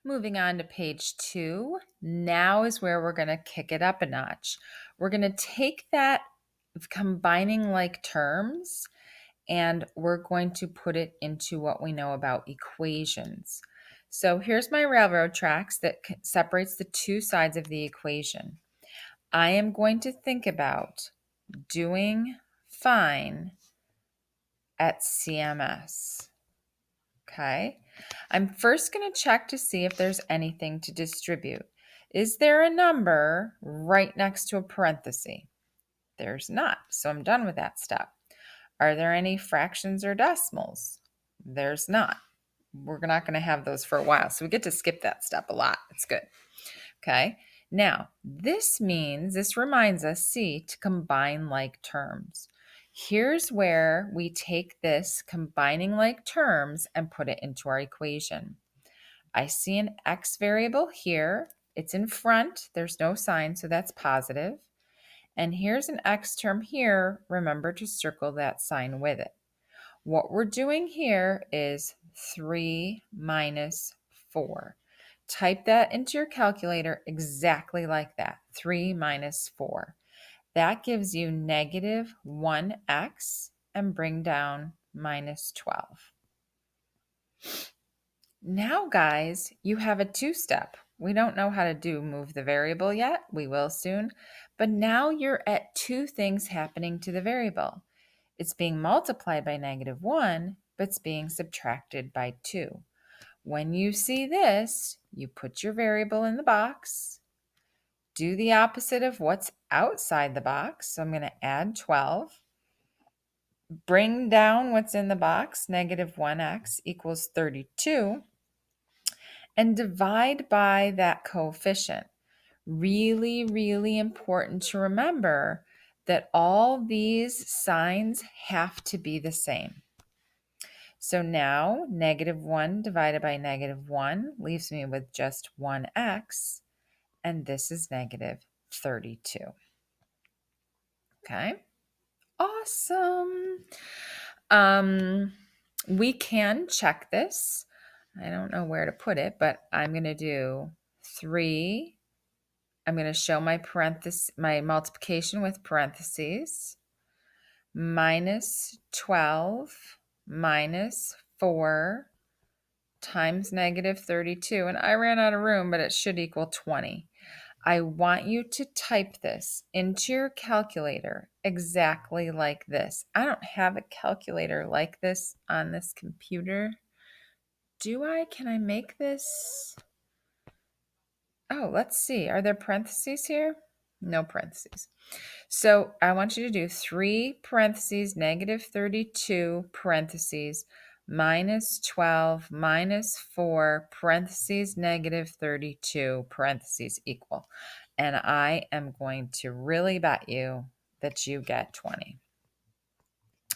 Moving on to page 2, now is where we're going to kick it up a notch. We're going to take that combining like terms and we're going to put it into what we know about equations. So here's my railroad tracks that separates the two sides of the equation. I am going to think about doing fine at CMS. Okay. I'm first going to check to see if there's anything to distribute. Is there a number right next to a parenthesis? There's not, so I'm done with that step. Are there any fractions or decimals? There's not. We're not going to have those for a while, so we get to skip that step a lot. It's good. Okay. Now, this reminds us, see, to combine like terms. Here's where we take this combining like terms and put it into our equation. I see an x variable here. It's in front. There's no sign, so that's positive. And here's an x term here. Remember to circle that sign with it. What we're doing here is 3 minus 4. Type that into your calculator exactly like that, 3 minus 4. That gives you negative 1x and bring down minus 12. Now, guys, you have a two-step. We don't know how to move the variable yet. We will soon. But now you're at two things happening to the variable. It's being multiplied by negative 1, but it's being subtracted by 2. When you see this, you put your variable in the box, do the opposite of what's outside the box. So I'm going to add 12, bring down what's in the box, negative 1x equals 32, and divide by that coefficient. Really, really important to remember that all these signs have to be the same. So now negative 1 divided by negative 1 leaves me with just 1x, and this is negative 32. Okay, awesome. We can check this. I don't know where to put it, but I'm going to do 3. I'm going to show my multiplication with parentheses. Minus 12 minus 4 times negative 32. And I ran out of room, but it should equal 20. I want you to type this into your calculator exactly like this. I don't have a calculator like this on this computer. Do I? Can I make this? Oh, let's see. Are there parentheses here? No parentheses. So I want you to do 3 parentheses, negative 32 parentheses, minus 12 minus 4 parentheses, negative 32 parentheses equal. And I am going to really bet you that you get 20.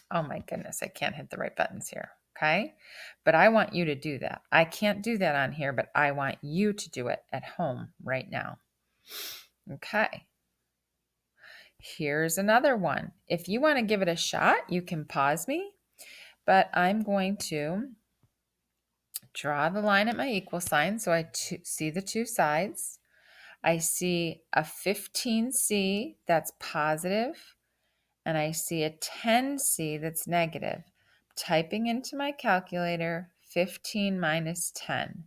Oh my goodness, I can't hit the right buttons here. Okay. But I want you to do that. I can't do that on here, but I want you to do it at home right now. Okay. Here's another one. If you want to give it a shot, you can pause me, but I'm going to draw the line at my equal sign so I see the two sides. I see a 15C that's positive, and I see a 10C that's negative. Typing into my calculator, 15 minus 10.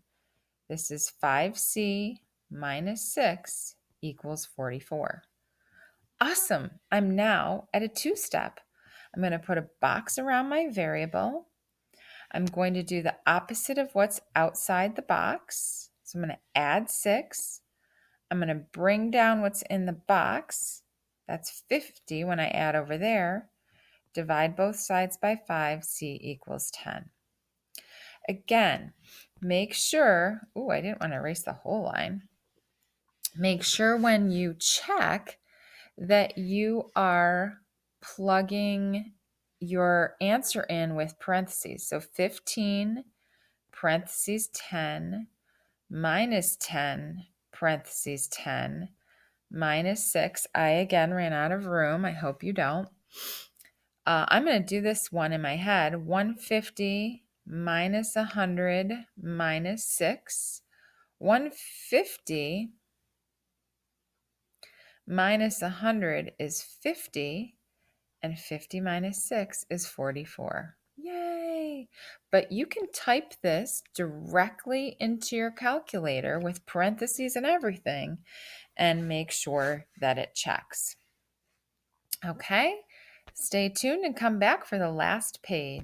This is 5C minus 6 equals 44. Awesome. I'm now at a two-step. I'm going to put a box around my variable. I'm going to do the opposite of what's outside the box. So I'm going to add 6. I'm going to bring down what's in the box. That's 50 when I add over there. Divide both sides by 5. C equals 10. Again, make sure, I didn't want to erase the whole line. Make sure when you check that you are plugging your answer in with parentheses. So 15 parentheses 10 minus 10 parentheses 10 minus 6. I again ran out of room. I hope you don't. I'm going to do this one in my head. 150 minus 100 minus 6. 150 minus 100 is 50, and 50 minus 6 is 44. Yay! But you can type this directly into your calculator with parentheses and everything and make sure that it checks. Okay, stay tuned and come back for the last page.